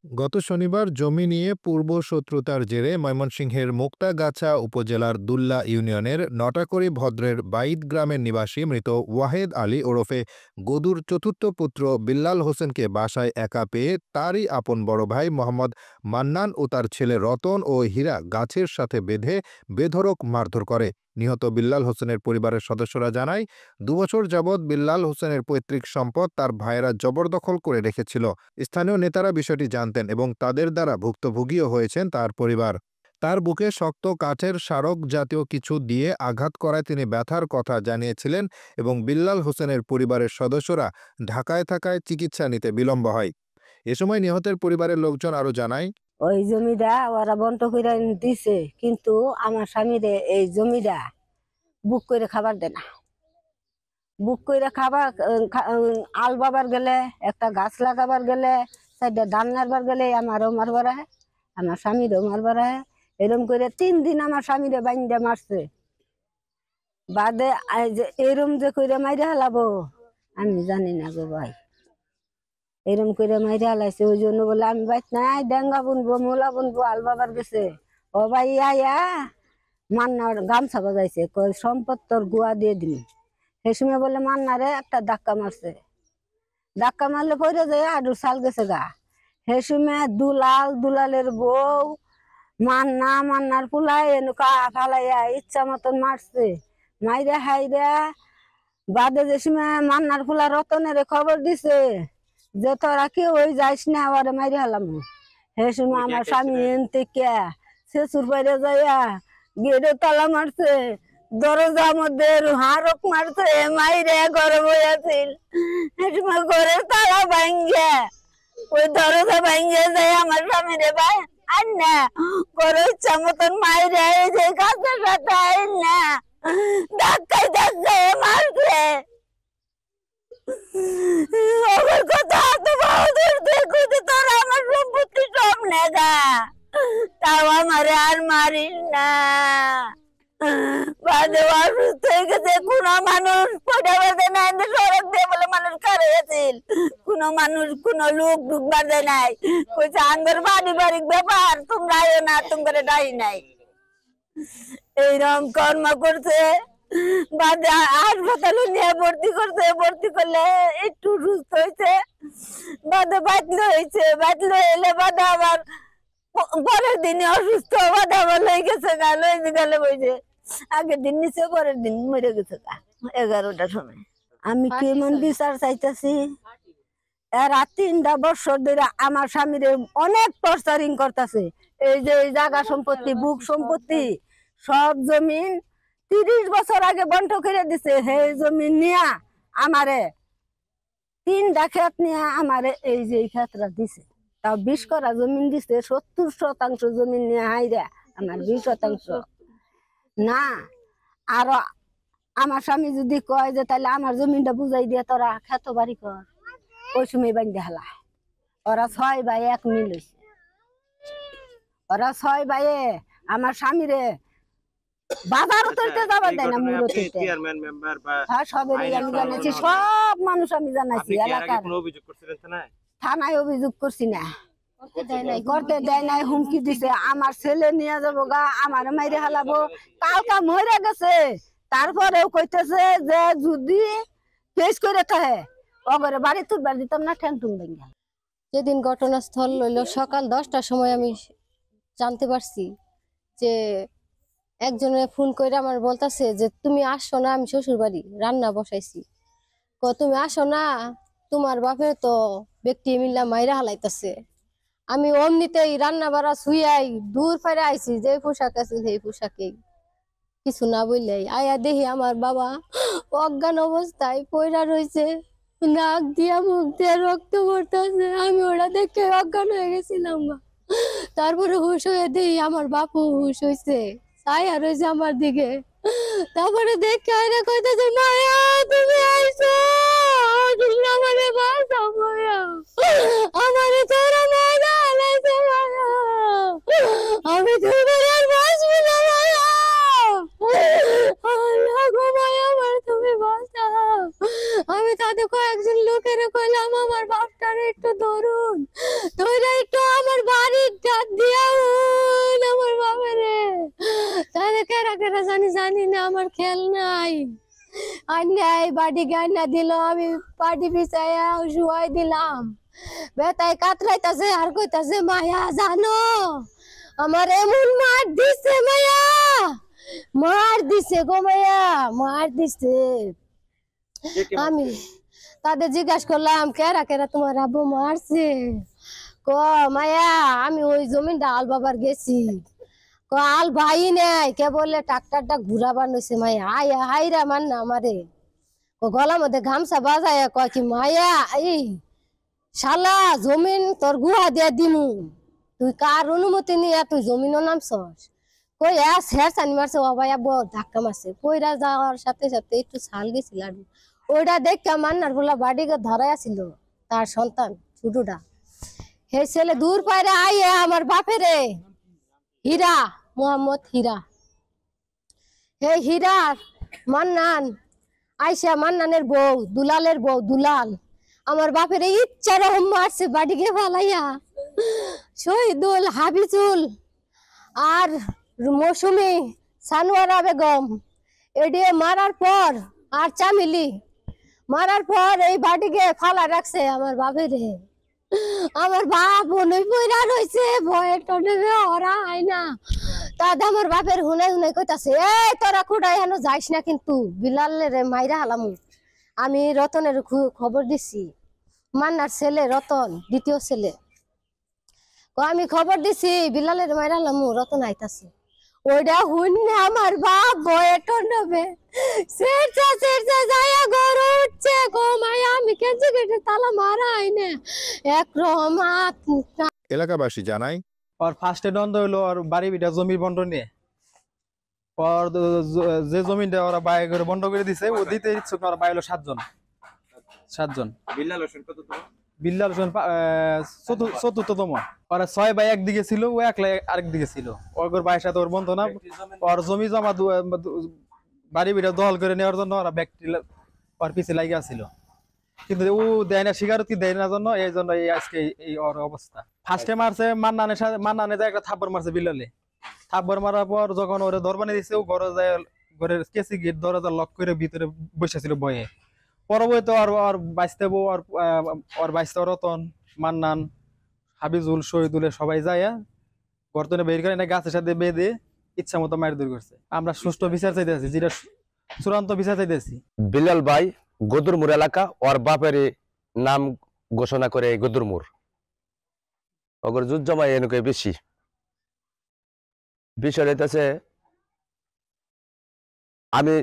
গত শনিবার জমি নিয়ে পূর্ব শত্রুতার জেরে ময়মনসিংহের মুক্তাগাছা উপজেলার দুল্লা ইউনিয়নের নটাকড়ি ভদ্রের বাইদ গ্রামের নিবাসী মৃত ওয়াহেদ আলী ওরফে গদুর চতুর্থ পুত্র বিল্লাল হোসেনকে বাসায় একা পেয়ে তারই আপন বড় ভাই মোহাম্মদ মান্নান ও তার ছেলে রতন ও হীরা গাছের সাথে বেঁধে বেধড়ক মারধর করে। নিহত বিল্লাল হোসেনের পরিবারের সদস্যরা জানায়, দুবছর যাবৎ বিল্লাল হোসেনের পৈতৃক সম্পদ তার ভাইয়েরা জবরদখল করে রেখেছিল। স্থানীয় নেতারা বিষয়টি জানতেন এবং তাদের দ্বারা ভুক্তভোগীও হয়েছেন তার পরিবার। তার বুকে শক্ত কাঠের স্মারক জাতীয় কিছু দিয়ে আঘাত করায় তিনি ব্যথার কথা জানিয়েছিলেন এবং বিল্লাল হোসেনের পরিবারের সদস্যরা ঢাকায় থাকায় চিকিৎসা নিতে বিলম্ব হয়। এ সময় নিহতের পরিবারের লোকজন আরও জানায়, ওই জমিটা ওরা বন্ধ করে দিছে, কিন্তু আমার স্বামীরে এই জমিটা বুক করে খাবার দেয় না। বুক করে খাবার আল বাবার গেলে, একটা গাছ লাগাবার গেলে, সাইডে ধান নাড়বার গেলে আমারও মারবার হয়, আমার স্বামীরও মারবার হয়। এরম করে 3 দিন আমার স্বামীরে বাইন্দা মারছে। বাদে এরম যে করে মাইরে হালাবো আমি জানি না গো ভাই। এরম করে মাইরে হালাইছে, ওই জন্য বলে আমি বাইত নাই, ডেঙ্গা বুনবো, মোলা বুনবো, আল বাবার গেছে। ও ভাই আয়া মান্নার গামছা বাজাইছে, কই সম্পদ তোর গুয়া দিয়ে দিন। সেই সময় বলে মান্নারে একটা ধাক্কা মারছে, ধাক্কা মারলে পড়ে যায় আডুর সাল গেছে গা। সেই সময় দুলালের বউ মান্নার পুলাই এনুকা ফালাইয়া ইচ্ছা মতন মারছে। মাইরে হাইরা বাদে যে সময় মান্নার ফুলা রতনের খবর দিছে যে তোরা কেউ ওই যাইস না, ওরে মাইরে হালাম। সেই সময় আমার স্বামী এনতে শেষুর বাইরে যাইয়া গেটে তালা মারছে, দরজার মধ্যে হারক মারছে, মাইরে ঘরে বইয়াছিল। সেই সময় ঘরের তালা ভাঙ্গে, ওই দরজা ভাঙ্গে যায় আমার স্বামী রে ভাই আর না ঘরে ইচ্ছা মতন মাইরে এই যে গাছের সাথে আইন না ধাক্কায় মারছে। আমার কথা তো বাহাদুর দেখো যে তোরা আমার সম্পত্তি সব নেগা, তাও আমারে আর মারিস না। বাদে অসুস্থ হয়ে গেছে, কোন মানুষ পয়সা বাজে নাই, সড়ক দিয়ে বলে মানুষ খারাইছিল, কোন মানুষ কোন লোক ঢুকবার দেয় নাই, কইছে আঙ্গের পারিবারিক ব্যাপার, তোমরা আইও না, তোমরা ডাই নাই। এইরকম কর্ম করছে। বাদে হাসপাতালে নিয়ে ভর্তি করছে, ভর্তি করলে একটু সুস্থ হয়েছে, বাদে বাতলো হয়েছে, বাতলো এলে বাদে আবার পরের দিনে অসুস্থ, বাদে আবার লই গেছে গা, লই গেলে বইছে আগের দিন নিচে, পরের দিন মরে গেছে গা 11টার সময়। আমি কেমন বিচার চাইতেছি, এরা 3টা বছর ধরে আমার স্বামীর অনেক টর্চারিং করতেছে। এই যে এই জায়গা সম্পত্তি, বুক সম্পত্তি সব জমিন 30 বছর আগে বন্ধ করে দিছে। সেই জমিন নিয়া আমারে 3টা ক্ষেত নিয়ে আমারে এই যে ক্ষেতটা দিছে, তাও 20 করা জমিন দিছে, 70% জমিন নিয়ে হাইরা আমার 20% না। আর আমার স্বামী যদি কয় যে তাহলে আমার জমিনটা বুঝাই দিয়ে তোরা ক্ষেত বাড়ি কর, ওই সময় বান্ধে হালা। ওরা 6 ভাই 1 মিল হয়েছে, ওরা 6 ভাইয়ে আমার স্বামীরে বাজারও তৈতে যাবার দেয় না, মুড়ো তৈতে। হ্যাঁ, সবেরই আমি জানাইছি, সব মানুষ আমি জানাইছি এলাকার। থানায় অভিযোগ করছি না, করতে দেয় নাই, হুমকি দিছে আমার ছেলে নিয়ে যাবো গা, আমার মাইরে হালাবো, কালকা মরে গেছে। তারপরেও কইতেছে যে যদি কেস করে থাকে ওগরে বাড়ি তুলবার দিতাম না, ঠ্যাং টুং ভেঙে। যেদিন ঘটনাস্থল হইল সকাল 10টার সময় আমি জানতে পারছি যে একজনে ফোন করে আমার বলতেছে যে তুমি আসো না, আমি শ্বশুর বাড়ি রান্না বসাইছি, তুমি আসো না, তোমার বাপের তো ব্যক্তি মিল্লা মাইরা হালাইতেছে। আমি অমনিতেই রান্না বাড়া শুয়াই দূর ফেরে আইছি, যে পোশাক আছে সেই পোশাকেই, কিছু না বললেই আয়া দেখি আমার বাবা অজ্ঞান অবস্থায় পয়রা রয়েছে, নাক দিয়া মুখ দিয়ে রক্ত পড়তেছে। আমি ওরা দেখে অজ্ঞান হয়ে গেছিলাম। তারপরে হুশ হয়ে দেখি আমার বাপু হুশ হয়েছে, ছায়া রয়েছে আমার দিকে। তারপরে দেখে আইরা কইতেছে মায়া তুমি আইছো, তুমি আমারে বাঁচাও মায়া, আমারে তোরা মায়া লাইছে মায়া, আমি তোমার আর বাঁচবো না মায়া, আল্লাহ গো মায়া আমার তুমি বাঁচাও। আমি তাদের কয়েকজন লোকের কইলাম আমার বাপটারে একটু ধরুন, ধরে একটু আমার খেল নাই আন্যায় বাড়ি গান্না দিল আমি পাটি পিছাইয়া শুয়াই দিলাম বেতায় কাতরাইতাছে আর কইতাছে মায়া জানো আমার এমন মার দিছে মায়া মার দিছে গো মায়া মার দিছে আমি তাদের জিজ্ঞাসা করলাম কেরা কেরা তোমার আব্বু মারছে ক মায়া আমি ওই জমিনটা আল বাবার গেছি ক আল ভাই নাই কে বললে ট্রাক্টরটা ঘুরাবার নইছে মায়া আয়া হাইরা মান না আমারে ও গলার মধ্যে গামছা বাজায় কয় কি মায়া এই শালা জমিন তোর গুহা দিয়া দিমু তুই কার অনুমতি নিয়ে তুই জমিনও নামছস কই হেরসানি মারছে ও ভাইয়া বড় ধাক্কা মারছে কইরা যাওয়ার সাথে সাথে একটু ছাল গেছিল ওইটা দেখে মান্নার বলা বাড়িকে ধরাই আছিল তার সন্তান ছোটটা হে ছেলে দূর পায়রে আইয়ে আমার বাপেরে হীরা মোহাম্মদ হীরা হে হীরার মান্নান আইসা মান্নানের বউ দুলালের বউ দুলাল আমার বাপের ইচ্ছা রকম মারছে বাড়িকে ফালাইয়া শহীদুল হাবিজুল আর মৌসুমি সানোয়ারা বেগম এডিয়ে মারার পর আর চামিলি মারার পর এই বাড়িকে ফালা রাখছে আমার বাপেরে আমার বাপ নই পয়রা রইছে ভয়ে টনে ওরা হয় না দাদা আমার বাপের হুনে হুনে কইতাছে এই তোরা খুঁড়াই হেন যাইস না কিন্তু বিলালের মাইরা হালাম আমি রতনের খবর দিছি মান্নার ছেলে রতন দ্বিতীয় ছেলে আমি খবর দিছি বিলালের মাইরা হালাম রতন আইতাছে ওইটা হুন আমার বাপ ভয়ে টন্ডবে সেরচা সেরচা যায়া ঘর উঠছে গো মায়া আমি কেঁচে কেটে তালা মারা আইনে এক রহমাত এলাকাবাসী জানায় और फार्स्टे দ্বন্দ্ব হলো আর বাড়ি বিটা জমি বন্টন নিয়ে আর যে জমিটা ওরা বাই করে বন্টন করে দিছে ও দিতে ইচ্ছুক না ওরা বাই হলো 7 জন বিল্লাল হোসেন চতুর্থতম ওরা 6 ভাই একদিকে ছিল ও একলা আরেক দিকে ছিল ওর ভাইয়ের সাথে ওর বন্ধু না ওর জমি জমা বাড়ি বিটা দখল করে নেওয়ার জন্য ওরা ব্যক্তি ওর পিছে লাগিয়ে ছিল কিন্তু ও দেয় না স্বীকারোক্তি দেয় না জন্য এই জন্য এই আজকে এই ওর অবস্থা ফার্স্টে মারছে মান্নানের সাথে মান্নানে যায় একটা থাপ্পড় মারছে বিল্লালে থাপ্পড় মারার পর যখন ওরে দরবানি দিছে ও ঘরে যায় ঘরের কেসি গেট দরজা লক করে ভিতরে বসেছিল বয়ে পরবর্তীতে ওর বাইসতে বউ ওর বাইসতে রতন মান্নান হাবিজুল শহীদুল সবাই যায় গর্তনে বের করে না গাছের সাথে বেঁধে ইচ্ছা মতো মারধর করছে আমরা সুষ্ঠু বিচার চাইতেছি যেটা চূড়ান্ত বিচার চাইতেছি বিলাল ভাই গদুরমুর এলাকা ওর বাপের নাম ঘোষণা করে গদুরমুর ওগর জুত জমা এনেকে বেশি বিষয় হইতেছে আমি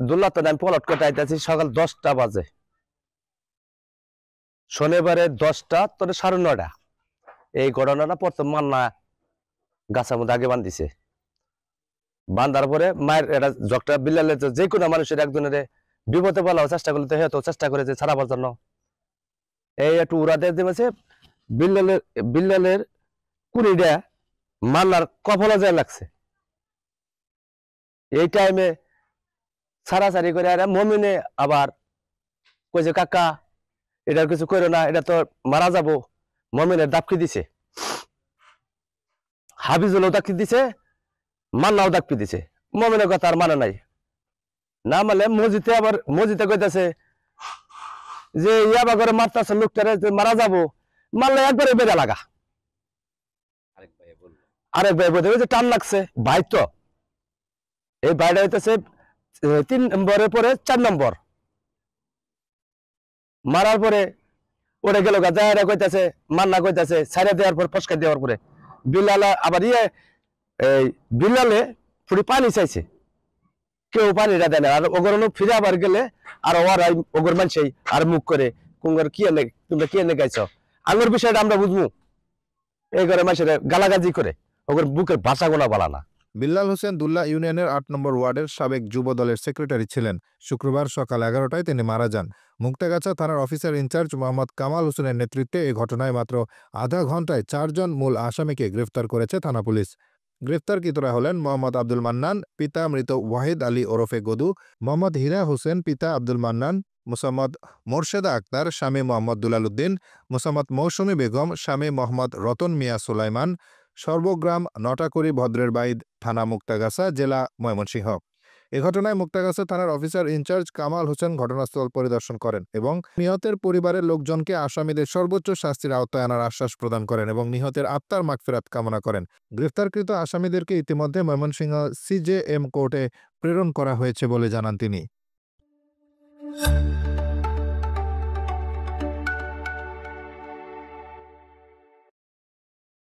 দুল্লা তো আমি পলট করতে আইতেছি সকাল 10টা বাজে শনিবারে 10টা তোর 9:30 এই ঘটনাটা প্রথম মান্না গাছের মধ্যে আগে বান্ধিছে বান্ধার পরে মায়ের এটা জগটা বিলালে যে কোনো মানুষের একজনের বিপদে বলার চেষ্টা করলে তো হয়তো চেষ্টা করেছে ছাড়াবার জন্য এই একটু উড়াতে দিয়েছে বিল্লালের কুড়িটা মান্নার কপালে যায় লাগছে এই টাইমে ছাড়াছাড়ি করে আর মমিনে আবার কইছে কাকা এটা কিছু করো না এটা তো মারা যাবো মমিনের দাপকি দিছে হাবিজুলও দাপকি দিছে মান্নাও দাপকি দিছে মমিনের কথা আর মানে নাই না মানে মসজিদে কইতাছে যে ইয়াবা করে মারতাছে লোকটারে মারা যাবো মারলে একবারে বেড়া লাগা আরেক ভাই বলতে যে টান লাগছে ভাই তো এই ভাইটা হইতেছে 3 নম্বরের পরে 4 নম্বর মারার পরে ওরে গেল গা যায় কইতাছে মান্না কইতাছে ছাইরা দেওয়ার পর ফসকা দেওয়ার পরে বিলালা আবার এই বিলালে পুরি পানি চাইছে কেউ পানিটা দেয় না আর ওগরনো ফিরে আবার গেলে আর ওরাই ওগর মানুষই আর মুখ করে কুঙ্গর কি এনে তোমরা কি এনে গাইছ আঙ্গুর বিষয়টা আমরা বুঝবো এই করে মানুষের গালাগাজি করে ওগর বুকের ভাষা গোনা বলা না বিল্লাল হোসেন দুল্লা ইউনিয়নের 8 নম্বর ওয়ার্ডের সাবেক যুব দলের সেক্রেটারি ছিলেন শুক্রবার সকাল 11টায় তিনি মারা যান মুক্তাগাছা থানার অফিসার ইনচার্জ মোহাম্মদ কামাল হোসেনের নেতৃত্বে এই ঘটনায় মাত্র আধা ঘন্টায় 4 জন মূল আসামিকে গ্রেফতার করেছে থানা পুলিশ গ্রেফতারকৃতরা হলেন মোহাম্মদ আব্দুল মান্নান পিতা মৃত ওয়াহিদ আলী ওরফে গদু মোহাম্মদ হীরা হোসেন পিতা আব্দুল মান্নান মোসাম্মদ মোর্শেদা আক্তার স্বামী মোহাম্মদ দুলালউদ্দিন মোসাম্মদ মৌসুমী বেগম স্বামী মোহাম্মদ রতন মিয়া সুলাইমান সর্বগ্রাম নটাকুড়ি ভদ্রের বাইদ থানা মুক্তাগাছা জেলা ময়মনসিংহ এ ঘটনায় মুক্তাগাছা থানার অফিসার ইনচার্জ কামাল হোসেন ঘটনাস্থল পরিদর্শন করেন এবং নিহতের পরিবারের লোকজনকে আসামিদের সর্বোচ্চ শাস্তির আওতায় আনার আশ্বাস প্রদান করেন এবং নিহতের আত্মার মাগফিরাত কামনা করেন। গ্রেফতারকৃত আসামিদেরকে ইতিমধ্যে ময়মনসিংহ সিজেএম কোর্টে প্রেরণ করা হয়েছে বলে জানান তিনি।